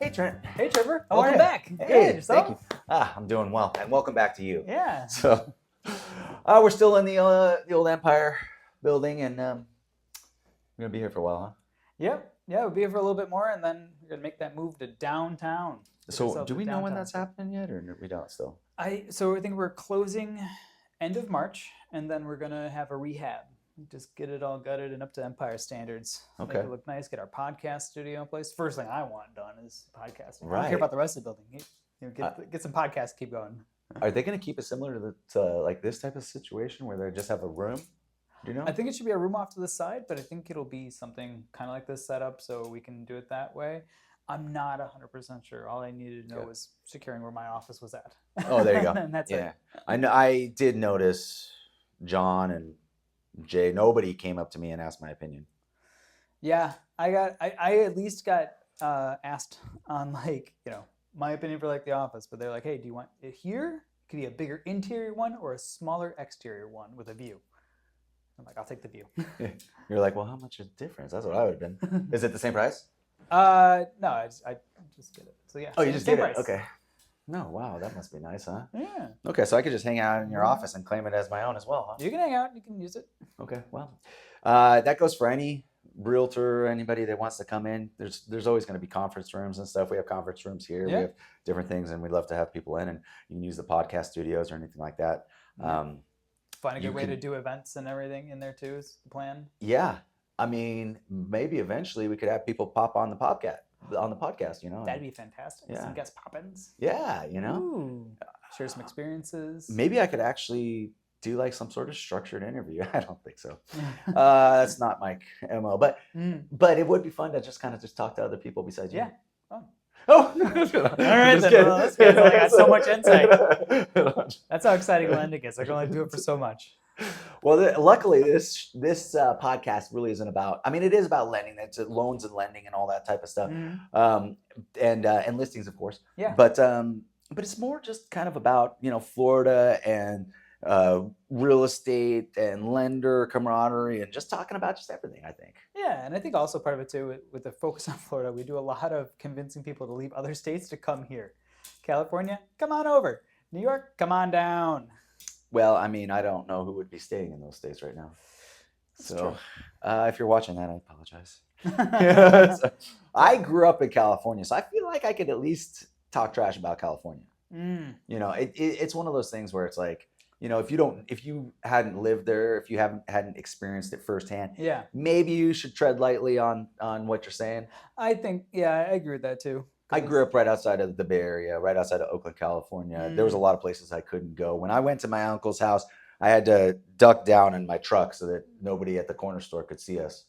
Hey, Trent. Hey, Trevor. Welcome back. Hey, Good, thank you. I'm doing well, and welcome back to you. Yeah. So, we're still in the old Empire building, and we're gonna be here for a while, huh? Yep. Yeah, we'll be here for a little bit more, and then we're gonna make that move to downtown. So, do we know when that's happening yet, or we don't still? So I think we're closing end of March, and then we're gonna have a rehab. Just get it all gutted and up to Empire standards. Okay. Make it look nice. Get our podcast studio in place. First thing I want done is podcasting. I don't Right. care about the rest of the building. Get some podcasts. Keep going. Are they gonna keep it similar to like this type of situation where they just have a room? Do you know? I think it should be a room off to the side, but I think it'll be something kind of like this setup, so we can do it that way. I'm not 100% sure. All I needed to know was securing where my office was at. Oh, there you go. And that's it. I know. I did notice John and Jay. Nobody came up to me and asked my opinion. Yeah, I at least got asked on my opinion for like the office, but they're like, hey, do you want it here? It could be a bigger interior one or a smaller exterior one with a view. I'm like, I'll take the view. You're like, well, how much is the difference? That's what I would have been. Is it the same price? No, I just get it. So yeah. Oh, you just get it? price. Okay. No, wow, that must be nice, huh? Yeah. Okay, so I could just hang out in your office and claim it as my own as well, huh? You can hang out. You can use it. Okay, well, that goes for any realtor, anybody that wants to come in. There's always going to be conference rooms and stuff. We have conference rooms here. Yeah. We have different things, and we'd love to have people in, and you can use the podcast studios or anything like that. Find a good way to do events and everything in there too is the plan. Yeah, I mean, maybe eventually we could have people pop on the podcast, you know. That'd be fantastic. Yeah. Some guest pop-ins. Yeah, you know. Ooh. Share some experiences. Maybe I could actually do like some sort of structured interview. I don't think so. That's not my MO, but it would be fun to just kind of talk to other people besides you. Yeah. Oh. Oh. All right, then. Well, that's good. I got so much insight. That's how exciting lending is. I can only do it for so much. Well, luckily, this podcast really isn't about. I mean, it is about lending. It's loans and lending and all that type of stuff, and listings, of course. Yeah. But it's more just kind of about Florida and real estate and lender camaraderie and just talking about just everything. I think. Yeah, and I think also part of it too, with the focus on Florida, we do a lot of convincing people to leave other states to come here. California, come on over. New York, come on down. Well, I mean, I don't know who would be staying in those states right now. So if you're watching that, I apologize. So, I grew up in California, so I feel like I could at least talk trash about California. It's one of those things where it's like, if you hadn't lived there, if you hadn't experienced it firsthand, maybe you should tread lightly on what you're saying. I think, I agree with that too. I grew up right outside of the Bay Area, right outside of Oakland, California. There was a lot of places I couldn't go. When I went to my uncle's house, I had to duck down in my truck so that nobody at the corner store could see us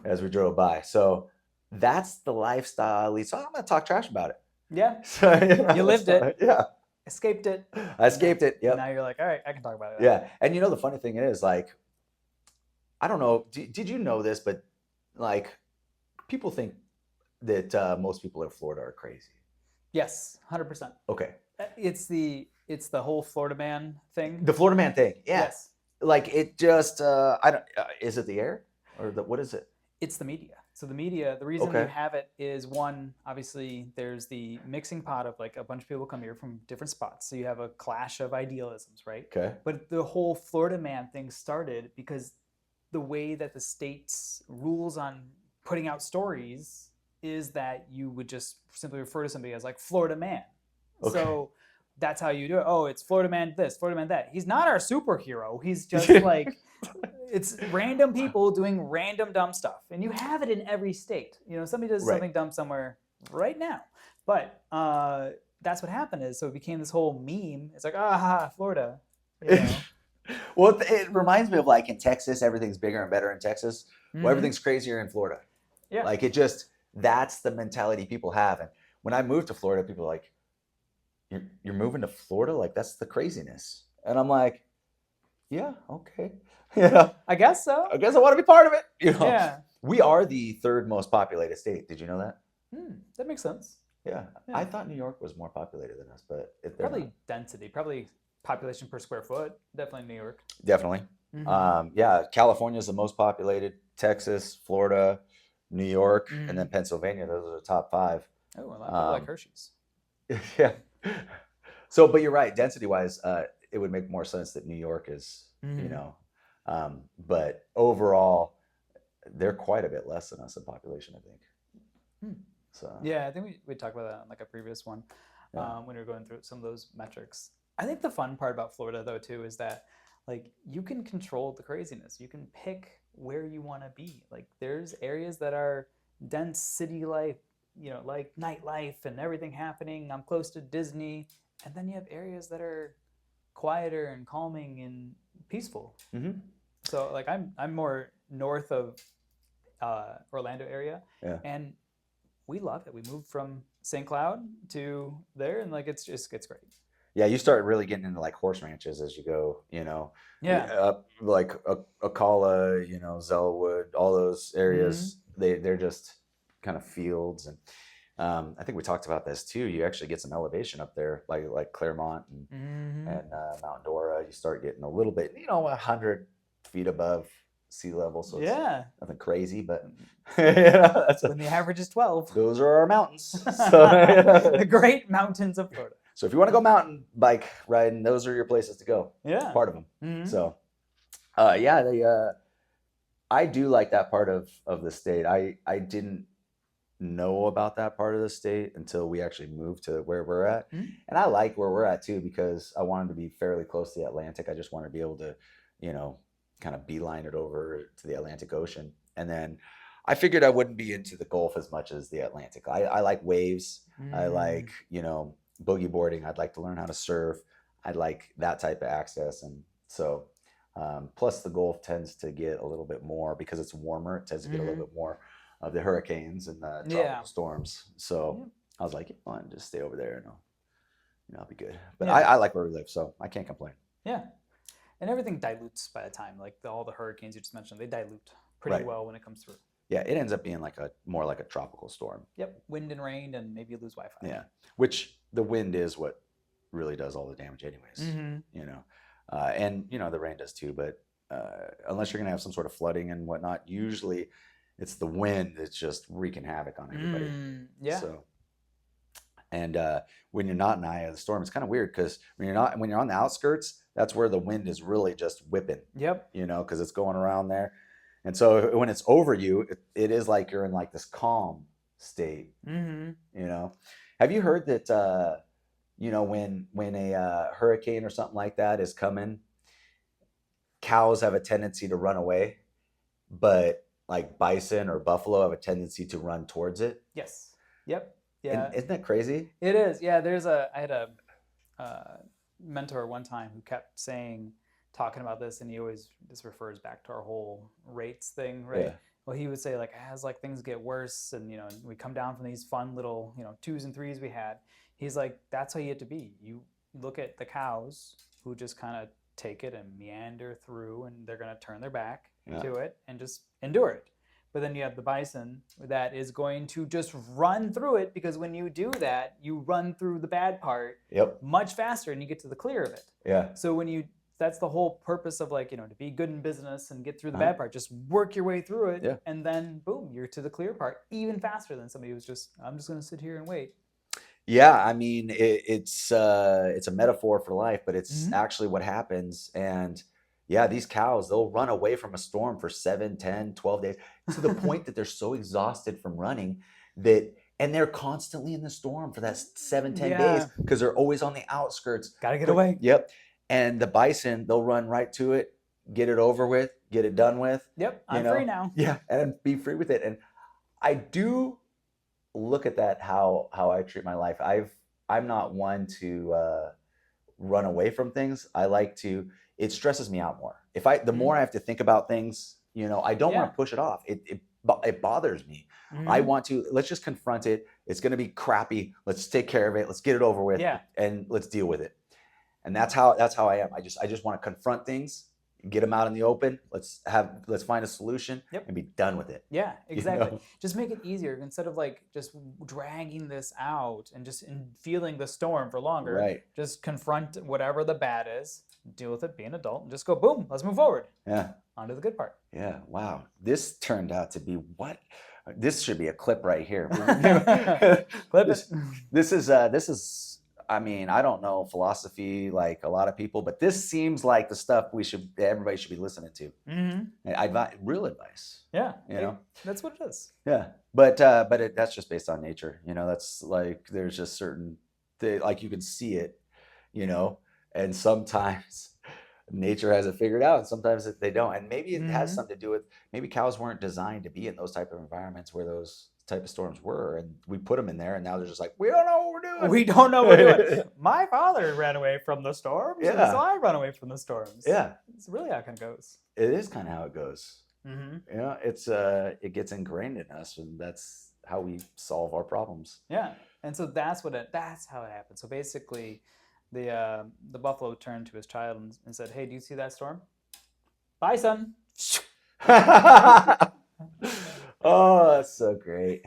as we drove by. So that's the lifestyle, at least. So I'm going to talk trash about it. Yeah. So, you lived it. Yeah. Escaped it. I escaped it. Yep. Now you're like, all right, I can talk about it. Yeah. And the funny thing is, like, I don't know, did you know this, but like people think that most people in Florida are crazy. Yes, 100%. Okay. It's the whole Florida man thing. The Florida man thing. Yeah. Yes. Like it just is it the air or what is it? It's the media. So the media, the reason we have it is one, obviously there's the mixing pot of like a bunch of people come here from different spots. So you have a clash of idealisms, right? Okay. But the whole Florida man thing started because the way that the state's rules on putting out stories is that you would just simply refer to somebody as like Florida man. Okay. So that's how you do it. Oh, it's Florida man this, Florida man that. He's not our superhero. He's just like, it's random people doing random dumb stuff. And you have it in every state. Somebody does something dumb somewhere right now. But that's what happened is, so it became this whole meme. It's like, Florida. Well, it reminds me of like in Texas, everything's bigger and better in Texas. Well, everything's crazier in Florida. Yeah. Like it just, that's the mentality people have. And when I moved to Florida, people are like, you're moving to Florida? Like that's the craziness. And I'm like, yeah, okay. I guess so. I guess I want to be part of it. Yeah. We are the third most populated state. Did you know that? That makes sense. Yeah. I thought New York was more populated than us, but probably density, probably population per square foot. Definitely New York. Definitely. California is the most populated. Texas, Florida, New York, and then Pennsylvania. Those are the top 5. Oh, a lot of people like Hershey's. Yeah. So, but you're right. Density wise, it would make more sense that New York is, you know, but overall, they're quite a bit less than us in population, I think. So, Yeah, I think we talked about that on like a previous one when we were going through some of those metrics. I think the fun part about Florida though too is that like you can control the craziness. You can pick where you want to be. Like there's areas that are dense city life, like nightlife and everything happening. I'm close to Disney, and then you have areas that are quieter and calming and peaceful. So like I'm more north of Orlando area, yeah. and we love it. We moved from St. Cloud to there, and like it's great. Yeah, you start really getting into like horse ranches as you go, Yeah. up like Ocala, Zellwood, all those areas. They're just kind of fields, and I think we talked about this too. You actually get some elevation up there, like Claremont and Mount Dora. You start getting a little bit, 100 feet above sea level, so it's nothing crazy, but when the average is 12. Those are our mountains. So, the great mountains of Florida. So if you want to go mountain bike riding, those are your places to go. Yeah, part of them. So, yeah, I do like that part of the state. I didn't know about that part of the state until we actually moved to where we're at, and I like where we're at too because I wanted to be fairly close to the Atlantic. I just want to be able to, kind of beeline it over to the Atlantic Ocean, and then I figured I wouldn't be into the Gulf as much as the Atlantic. I like waves. I like, boogie boarding. I'd like to learn how to surf. I'd like that type of access. And so, plus the Gulf tends to get a little bit more because it's warmer. It tends to get a little bit more of the hurricanes and the tropical storms. So I was like, I'll just stay over there and I'll be good. But I like where we live, so I can't complain. Yeah. And everything dilutes by the time, like all the hurricanes you just mentioned, they dilute pretty well when it comes through. Yeah, it ends up being more like a tropical storm. Yep, wind and rain, and maybe you lose Wi-Fi. Yeah, which the wind is what really does all the damage, anyways. And the rain does too. But unless you're gonna have some sort of flooding and whatnot, usually it's the wind that's just wreaking havoc on everybody. Yeah. So, and when you're not in the eye of the storm, it's kind of weird because when you're on the outskirts, that's where the wind is really just whipping. Yep. Because it's going around there. And so when it's over you, it is like you're in like this calm state. Have you heard that, when a hurricane or something like that is coming, cows have a tendency to run away, but like bison or buffalo have a tendency to run towards it? Yes. Yep. Yeah. And isn't that crazy? It is. Yeah. I had a mentor one time who kept talking about this, and this refers back to our whole rates thing, right? Yeah. Well, he would say like as like things get worse and we come down from these fun little 2s and 3s we had, he's like, that's how you have to be. You look at the cows who just kind of take it and meander through, and they're going to turn their back to it and just endure it. But then you have the bison that is going to just run through it, because when you do that, you run through the bad part much faster and you get to the clear of it. Yeah. So that's the whole purpose of to be good in business and get through the bad part. Just work your way through it, and then boom, you're to the clear part even faster than somebody who's I'm just going to sit here and wait. Yeah, I mean, it's a metaphor for life, but it's actually what happens. And yeah, these cows, they'll run away from a storm for 7, 10, 12 days to the point that they're so exhausted from running and they're constantly in the storm for that 7, 10 days because they're always on the outskirts. Gotta get away. Yep. And the bison, they'll run right to it, get it over with, get it done with. Yep, I'm free now. Yeah, and be free with it. And I do look at that how I treat my life. I'm not one to run away from things. I like to. It stresses me out more. The more I have to think about things, I don't want to push it off. It bothers me. I want to. Let's just confront it. It's going to be crappy. Let's take care of it. Let's get it over with. And let's deal with it. And that's how I am. I just want to confront things, get them out in the open. Let's find a solution and be done with it. Yeah, exactly. Just make it easier instead of just dragging this out and just feeling the storm for longer. Right. Just confront whatever the bad is, deal with it, be an adult, and just go boom. Let's move forward. Yeah. On to the good part. Yeah. Wow. This turned out to be what? This should be a clip right here. Clip this, it. this is. I mean, I don't know philosophy like a lot of people, but this seems like the stuff everybody should be listening to. Mm-hmm. Real advice. Yeah. You know. That's what it is. Yeah. But that's just based on nature. You know, that's like there's just certain like you can see it. You know, and sometimes nature has it figured out and sometimes they don't, and maybe it has something to do with maybe cows weren't designed to be in those type of environments where those type of storms were, and we put them in there and now they're just like, we don't know what we're doing. We don't know what we're doing. My father ran away from the storms, Yeah. so I run away from the storms. Yeah, it's really how it kind of goes. It is kind of how it goes. Mm-hmm. Yeah, it's it gets ingrained in us, and that's how we solve our problems. Yeah, and so that's how it happened. So basically the buffalo turned to his child and said, "Hey, do you see that storm? Bison." Oh, that's so great.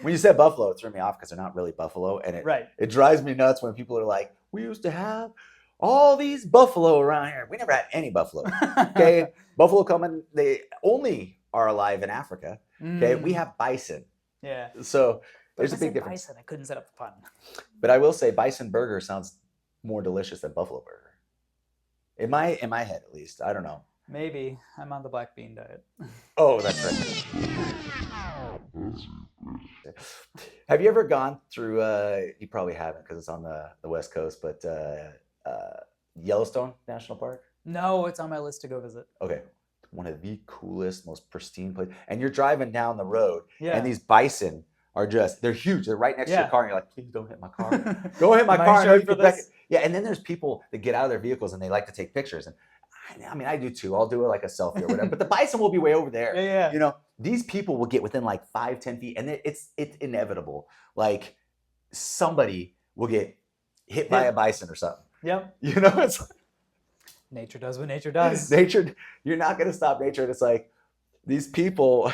When you said buffalo, it threw me off because they're not really buffalo, and it drives me nuts when people are like, "We used to have all these buffalo around here. We never had any buffalo." Okay, buffalo they only are alive in Africa. Okay, we have bison. Yeah. So there's a big difference. Bison, I couldn't set up the pun. But I will say, bison burger sounds more delicious than buffalo burger. In my head, at least. I don't know. Maybe I'm on the black bean diet. Oh, that's right. Have you ever gone through? You probably haven't because it's on the West Coast, but Yellowstone National Park. No, it's on my list to go visit. Okay, one of the coolest, most pristine places. And you're driving down the road, and these bison are they're huge. They're right next to your car, and you're like, please don't hit my car. Don't hit my car. Yeah, and then there's people that get out of their vehicles and they like to take pictures. And I mean, I do too. I'll do it like a selfie or whatever. But the bison will be way over there. Yeah. You know, these people will get within like 5-10 feet, and it's inevitable. Like somebody will get hit by a bison or something. Yep. You know, it's like, nature does what nature does. Nature, you're not going to stop nature. And it's like these people.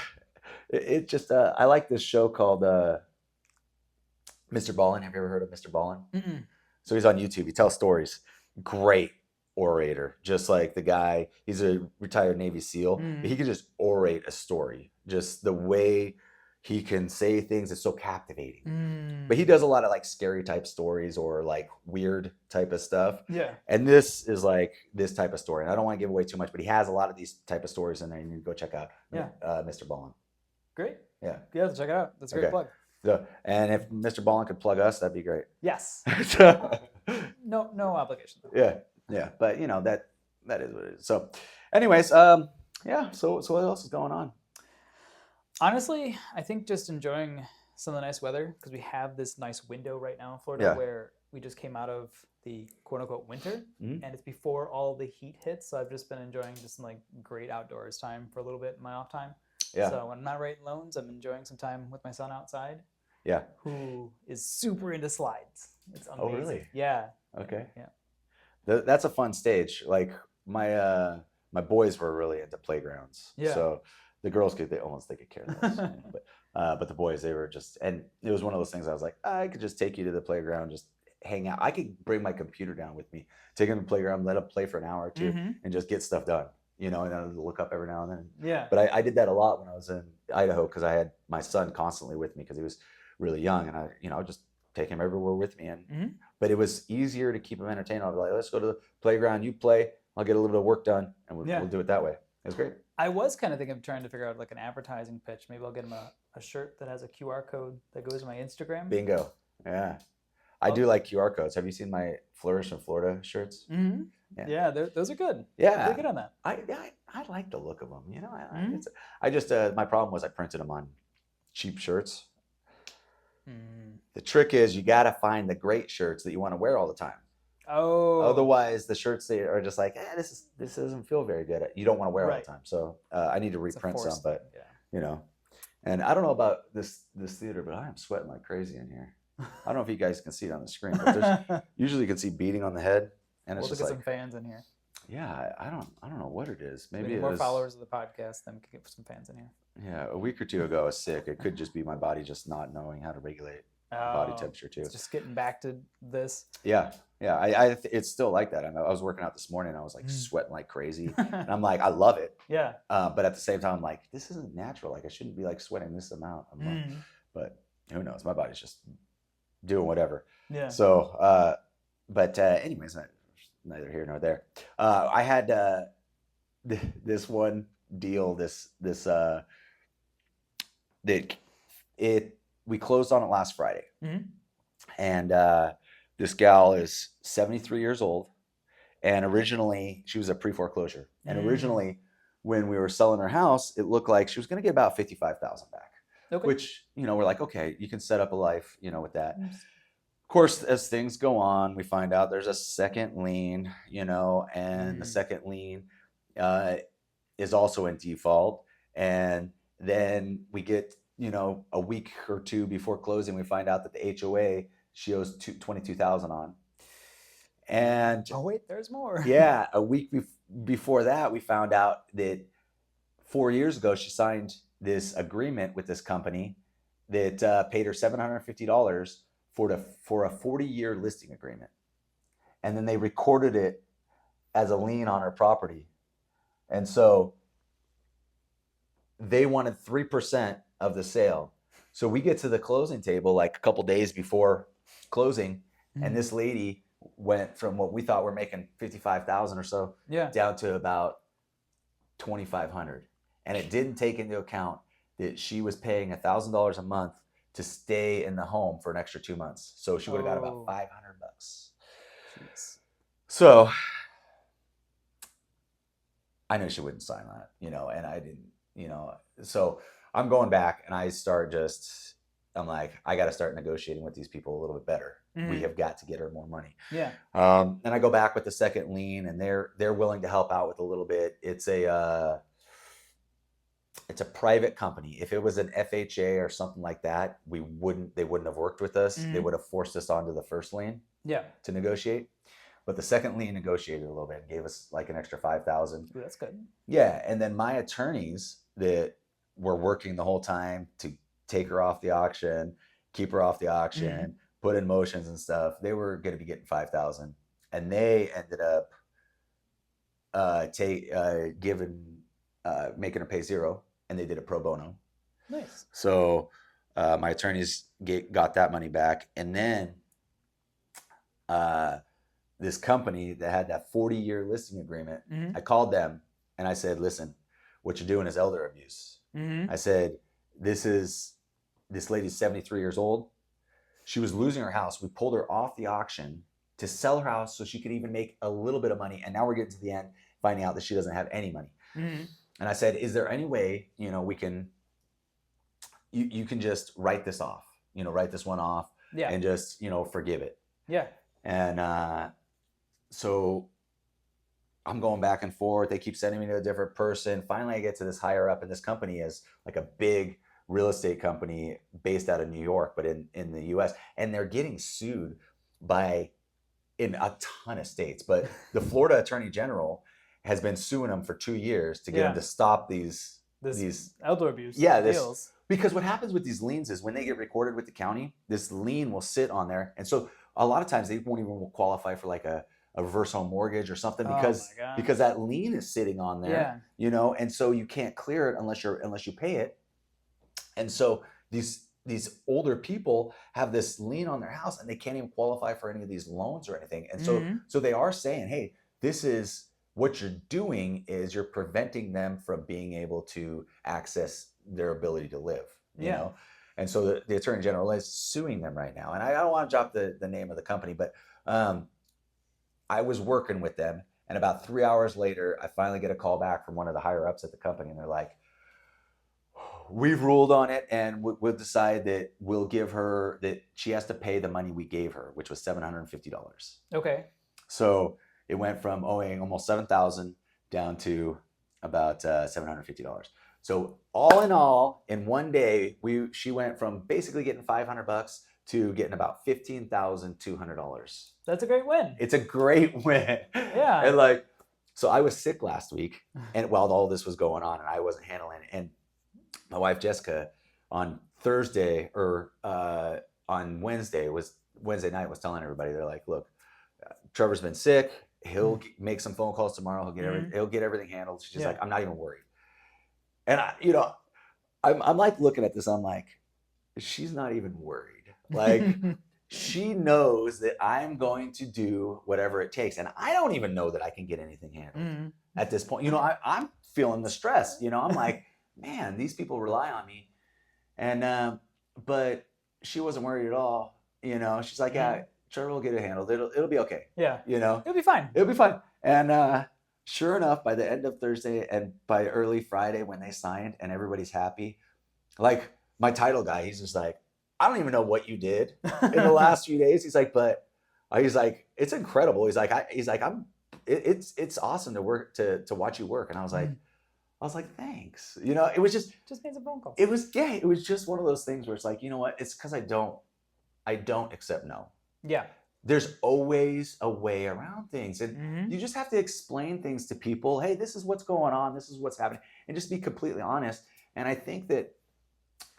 It just I like this show called Mr. Ballin. Have you ever heard of Mr. Ballin? Mm-mm. So he's on YouTube. He tells stories. Great orator. Just like the guy, he's a retired Navy SEAL. But he can just orate a story. Just the way he can say things is so captivating. But he does a lot of like scary type stories or like weird type of stuff. Yeah. And this is like this type of story. And I don't want to give away too much, but he has a lot of these type of stories in there. You need to go check out Mr. Ballin. Great. Yeah. Yeah, check it out. That's a great plug. So, and if Mr. Ballin could plug us, that'd be great. Yes. No obligation. Yeah. But you know that is what it is. So, anyways, So what else is going on? Honestly, I think just enjoying some of the nice weather because we have this nice window right now in Florida where we just came out of the quote unquote winter, and it's before all the heat hits. So I've just been enjoying just like great outdoors time for a little bit in my off time. Yeah. So when I'm not writing loans, I'm enjoying some time with my son outside. Yeah. Who is super into slides. It's amazing. Oh, really? Yeah. Okay. Yeah. That's a fun stage. Like my boys were really into playgrounds. Yeah. So the girls they could care less. But the boys, they were just, and it was one of those things I was like, I could just take you to the playground, just hang out. I could bring my computer down with me, take them to the playground, let them play for an hour or two, and just get stuff done. You know, and I would look up every now and then. Yeah. But I did that a lot when I was in Idaho because I had my son constantly with me because he was really young, and I would just take him everywhere with me. And but it was easier to keep him entertained. I'd be like, let's go to the playground, you play, I'll get a little bit of work done, and we'll do it that way. It was great. I was kind of thinking of trying to figure out like an advertising pitch. Maybe I'll get him a shirt that has a QR code that goes to my Instagram. Bingo. Yeah. I do like QR codes. Have you seen my Flourish in Florida shirts? Mm-hmm. Yeah, those are good. Yeah, they're good on that. I like the look of them. You know, I just my problem was I printed them on cheap shirts. The trick is you got to find the great shirts that you want to wear all the time. Oh. Otherwise, the shirts they are just like, this doesn't feel very good. You don't want to wear it all the time. So I need to reprint some, but you know, and I don't know about this theater, but I am sweating like crazy in here. I don't know if you guys can see it on the screen, but there's usually you can see beating on the head, and it's just like some fans in here. Yeah, I don't know what it is. Maybe more followers of the podcast, then we could get some fans in here. Yeah, a week or two ago I was sick. It could just be my body just not knowing how to regulate body temperature too. It's just getting back to this. Yeah, Yeah, it's still like that. I was working out this morning. I was like sweating like crazy, and I'm like, I Mm. love it. Yeah. But at the same time, I'm like, this isn't natural. Like, I shouldn't be like sweating this amount a month. Mm. But who knows? My body's just doing whatever. Yeah. So, but anyways, neither here nor there. I had this one deal. That it we closed on it last Friday, Mm. and this gal is 73 years old, and originally she was a pre-foreclosure, and Mm. originally when we were selling her house, it looked like she was going to get about 55,000 back, Okay. which we're like, okay, you can set up a life with that. Mm. Of course, as things go on, we find out there's a second lien, and the second lien uh, is also in default. And then we get, a week or two before closing, we find out that the HOA she owes 22,000 on. And Oh wait, there's more. yeah, a week before that, we found out that 4 years ago she signed this agreement with this company that paid her $750 for a 40-year listing agreement, and then they recorded it as a lien on her property, and so they wanted 3% of the sale. So we get to the closing table like a couple days before closing, and this lady went from what we thought we're making 55,000 or so down to about 2,500, and it didn't take into account that she was paying $1,000 a month to stay in the home for an extra 2 months. So she would have got about $500. Jeez. So I knew she wouldn't sign that, and I didn't, so I'm going back and I'm like, I got to start negotiating with these people a little bit better. We have got to get her more money. Yeah. And I go back with the second lien, and they're willing to help out with a little bit. It's a private company. If it was an FHA or something like that, they wouldn't have worked with us. They would have forced us onto the first lien to negotiate. But the second lien negotiated a little bit and gave us like an extra 5,000. That's good. Yeah, and then my attorneys that were working the whole time to take her off the auction, keep her off the auction, put in motions and stuff, they were going to be getting 5,000, and they ended up making her pay zero, and they did it pro bono. Nice. So my attorneys got that money back, and then this company that had that 40-year listing agreement, I called them and I said, listen, what you're doing is elder abuse. I said, this lady's 73 years old. She was losing her house. We pulled her off the auction to sell her house so she could even make a little bit of money. And now we're getting to the end, finding out that she doesn't have any money. And I said, is there any way, we can, you can just write this off, write this one off and just, forgive it. Yeah. And so I'm going back and forth. They keep sending me to a different person. Finally, I get to this higher up, and this company is like a big real estate company based out of New York, but in the US. And they're getting sued in a ton of states. But the Florida Attorney General has been suing them for 2 years to get them to stop these elder abuse deals. Because what happens with these liens is when they get recorded with the county, this lien will sit on there. And so a lot of times they won't even qualify for like a reverse home mortgage or something because that lien is sitting on there, and so you can't clear it unless you pay it. And so these older people have this lien on their house and they can't even qualify for any of these loans or anything. And so they are saying, hey, this is what you're doing is you're preventing them from being able to access their ability to live, you know? And so the Attorney General is suing them right now. And I don't want to drop the name of the company, but I was working with them, and about 3 hours later, I finally get a call back from one of the higher ups at the company, and they're like, we've ruled on it, and we'll decide that we'll give her that she has to pay the money we gave her, which was $750. Okay. So it went from owing almost $7,000 down to about $750. So all in all, in one day, she went from basically getting $500 to getting about $15,200. That's a great win. It's a great win. Yeah. And so I was sick last week, and while all this was going on, and I wasn't handling it. And my wife Jessica, on Thursday or on Wednesday night, was telling everybody, they're like, look, Trevor's been sick. He'll make some phone calls tomorrow. He'll get everything handled. She's Yeah. like, I'm not even worried. And I'm like looking at this. I'm like, she's not even worried. Like, she knows that I'm going to do whatever it takes. And I don't even know that I can get anything handled at this point. I'm feeling the stress. I'm like, man, these people rely on me. And, but she wasn't worried at all. She's like, yeah, Trevor will get it handled. It'll be okay. Yeah. It'll be fine. It'll be fine. And, sure enough, by the end of Thursday and by early Friday when they signed and everybody's happy, like my title guy, he's just like, I don't even know what you did in the last few days. He's like, but he's like, it's incredible. He's like, it's awesome to work to watch you work. And I was like, thanks. It was just made some phone calls. It was just one of those things where it's like, you know what? It's because I don't accept no. Yeah. There's always a way around things. And you just have to explain things to people. Hey, this is what's going on. This is what's happening. And just be completely honest. And I think that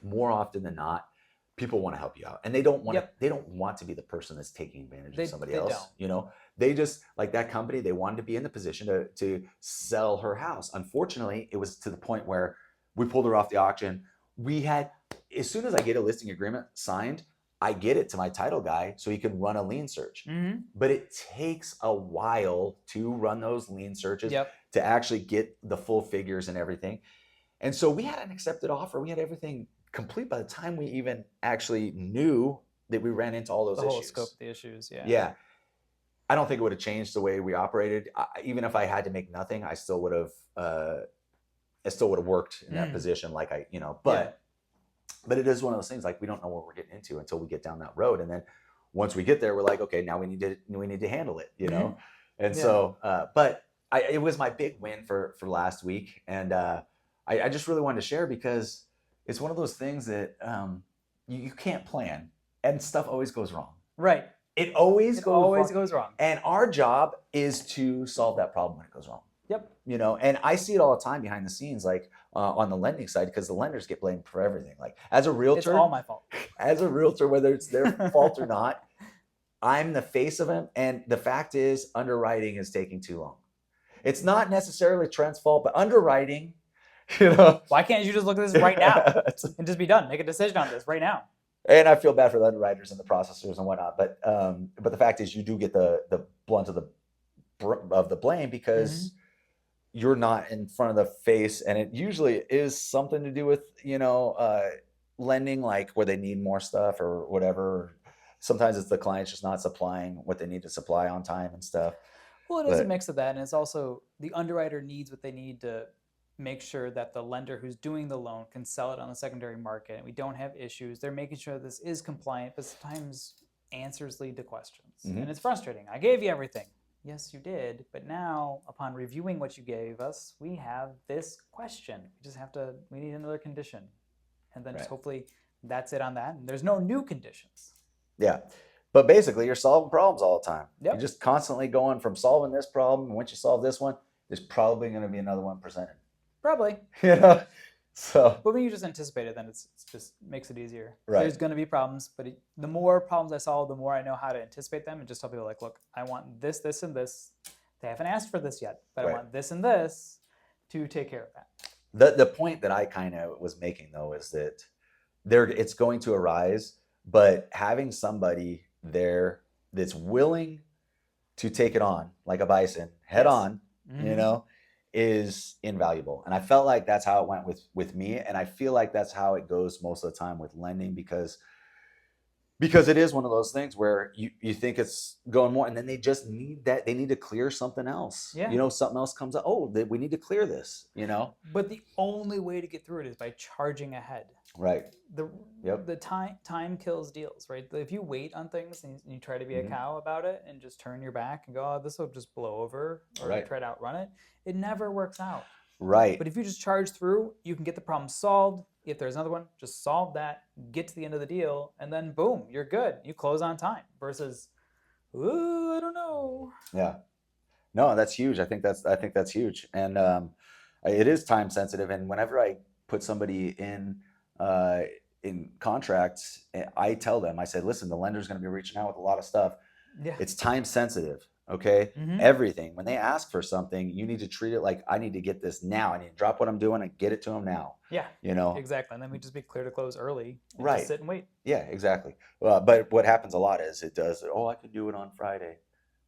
more often than not, people want to help you out. And they don't want to be the person that's taking advantage of somebody else. Don't. They just, like that company, they wanted to be in the position to sell her house. Unfortunately, it was to the point where we pulled her off the auction. As soon as I get a listing agreement signed, I get it to my title guy so he can run a lien search. But it takes a while to run those lien searches to actually get the full figures and everything. And so we had an accepted offer. We had everything complete by the time we even actually knew that we ran into all those issues. The whole scope of the issues, yeah. Yeah. I don't think it would have changed the way we operated. Even if I had to make nothing, I still would have worked in that position but it is one of those things, like, we don't know what we're getting into until we get down that road. And then once we get there, we're like, okay, now we need to handle it, And so, but it was my big win for last week. And I just really wanted to share because it's one of those things that you can't plan and stuff always goes wrong. Right. It always goes wrong. And our job is to solve that problem when it goes wrong. Yep. And I see it all the time behind the scenes, like on the lending side, because the lenders get blamed for everything. Like, as a realtor, it's all my fault. As a realtor, whether it's their fault or not, I'm the face of them. And the fact is, underwriting is taking too long. It's not necessarily Trent's fault, but underwriting, Why can't you just look at this right now and just be done? Make a decision on this right now. And I feel bad for the underwriters and the processors and whatnot, but the fact is, you do get the blunt of the blame because you're not in front of the face, and it usually is something to do with lending, like where they need more stuff or whatever. Sometimes it's the client's just not supplying what they need to supply on time and stuff. Well, it is a mix of that, and it's also the underwriter needs what they need to make sure that the lender who's doing the loan can sell it on the secondary market, and we don't have issues. They're making sure this is compliant, but sometimes answers lead to questions, and it's frustrating. I gave you everything. Yes, you did, but now, upon reviewing what you gave us, we have this question. We need another condition, and then just hopefully that's it on that, and there's no new conditions. Yeah. But basically, you're solving problems all the time. Yep. You're just constantly going from solving this problem. And once you solve this one, there's probably going to be another one presented. Probably. So. But when you just anticipate it, then it's just makes it easier. Right. There's going to be problems, but the more problems I solve, the more I know how to anticipate them and just tell people, like, look, I want this, this, and this. They haven't asked for this yet, but I want this and this to take care of that. The point that I kind of was making, though, is that it's going to arise, but having somebody there that's willing to take it on, like a Bison, head on, is invaluable. And I felt like that's how it went with me. And I feel like that's how it goes most of the time with lending, because it is one of those things where you think it's going more, and then they just need that. They need to clear something else. Yeah. Something else comes up. Oh, we need to clear this, But the only way to get through it is by charging ahead. Right. The time kills deals, right? If you wait on things and you try to be a cow about it and just turn your back and go, oh, this will just blow over, or try to outrun it, it never works out. Right. But if you just charge through, you can get the problem solved. If there's another one, just solve that, get to the end of the deal, and then boom, you're good. You close on time versus, ooh, I don't know. Yeah. No, that's huge. I think that's huge. And it is time sensitive. And whenever I put somebody in contracts, I tell them, I said, listen, the lender's going to be reaching out with a lot of stuff. Yeah. It's time sensitive. Okay. Mhm. Everything. When they ask for something, you need to treat it like I need to get this now. I need to drop what I'm doing and get it to them now. Yeah. You know? Exactly. And then we just be clear to close early and Right. just sit and wait. Yeah, exactly. But what happens a lot is it does, oh, I can do it on Friday.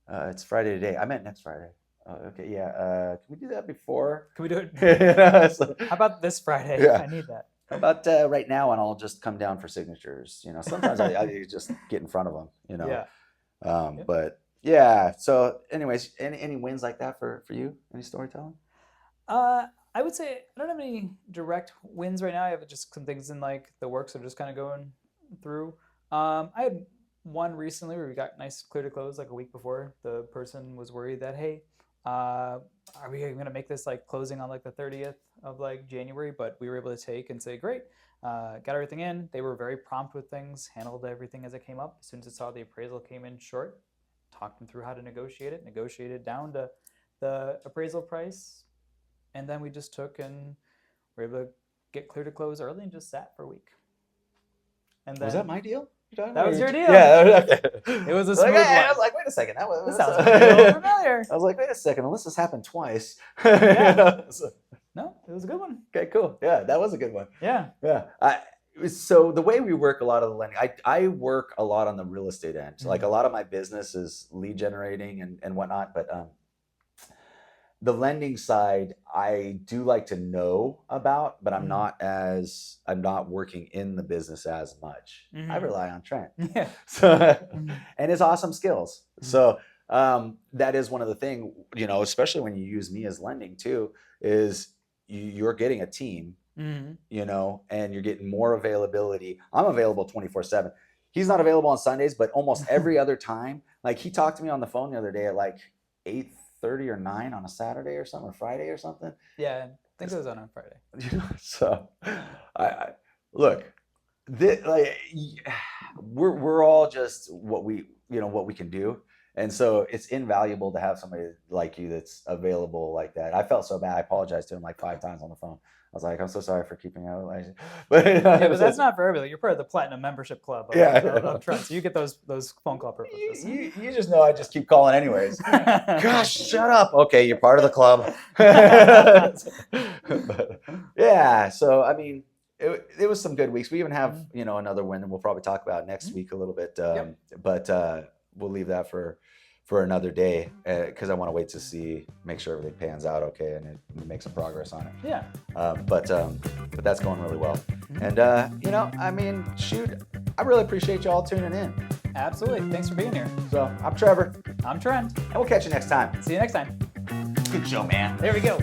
It's Friday today. I meant next Friday. Okay, yeah. Can we do that before? Can we do it? So, How about this Friday? Yeah. I need that. how about right now, and I'll just come down for signatures. You know, sometimes I just get in front of them. You know, Yeah. Yep. but yeah. So, anyways, any wins like that for you? Any storytelling? I would say I don't have any direct wins right now. I have just some things in like the works that are just kind of going through. I had one recently where we got nice clear to close like a week before. The person was worried that, hey, are we going to make this like closing on like the 30th of like January? But we were able to take and say, great, got everything in. They were very prompt with things, handled everything as it came up. As soon as it saw the appraisal came in short, talked them through how to negotiate it, negotiated down to the appraisal price. And then we just took and were able to get clear to close early and just sat for a week. And then Was that my deal? That was your deal. Yeah. Okay. It was a Like, smooth I one. was like, wait a second. This sounds a little familiar. I was like, wait a second. Unless this happened twice. Yeah. So, No, it was a good one. okay, cool. Yeah, that was a good one. Yeah. Yeah. So the way we work a lot of the lending, I work a lot on the real estate end. Like a lot of my business is lead generating and whatnot, but the lending side, I do like to know about, but I'm not working in the business as much. I rely on Trent. Yeah. So, and his awesome skills. So that is one of the things, you know, especially when you use me as lending too, is you're getting a team, you know, and you're getting more availability. I'm available 24/7. He's not available on Sundays, but almost every other time. Like he talked to me on the phone the other day at like 8:30 or 9 on a Saturday or something, or Friday or something. Yeah, I think it was on Friday. You know, so I look, like we're all just what we can do, and so it's invaluable to have somebody like you that's available like that. I felt so bad. I apologized to him like 5 times on the phone. I was like, I'm so sorry for keeping out. But Yeah, but that's not for everybody. You're part of the Platinum membership club of Trent, so you get those phone call privileges. You just know I just keep calling anyways. Gosh, shut up. Okay, you're part of the club. But, yeah, so I mean, it was some good weeks. We even have another win, and we'll probably talk about next week a little bit. But we'll leave that for another day because I want to wait to make sure everything pans out okay and it make some progress on it. Yeah. But that's going really well. And I mean, shoot, I really appreciate you all tuning in. Absolutely. Thanks for being here. So I'm Trevor. I'm Trent. And we'll catch you next time. See you next time. Good show, man. There we go.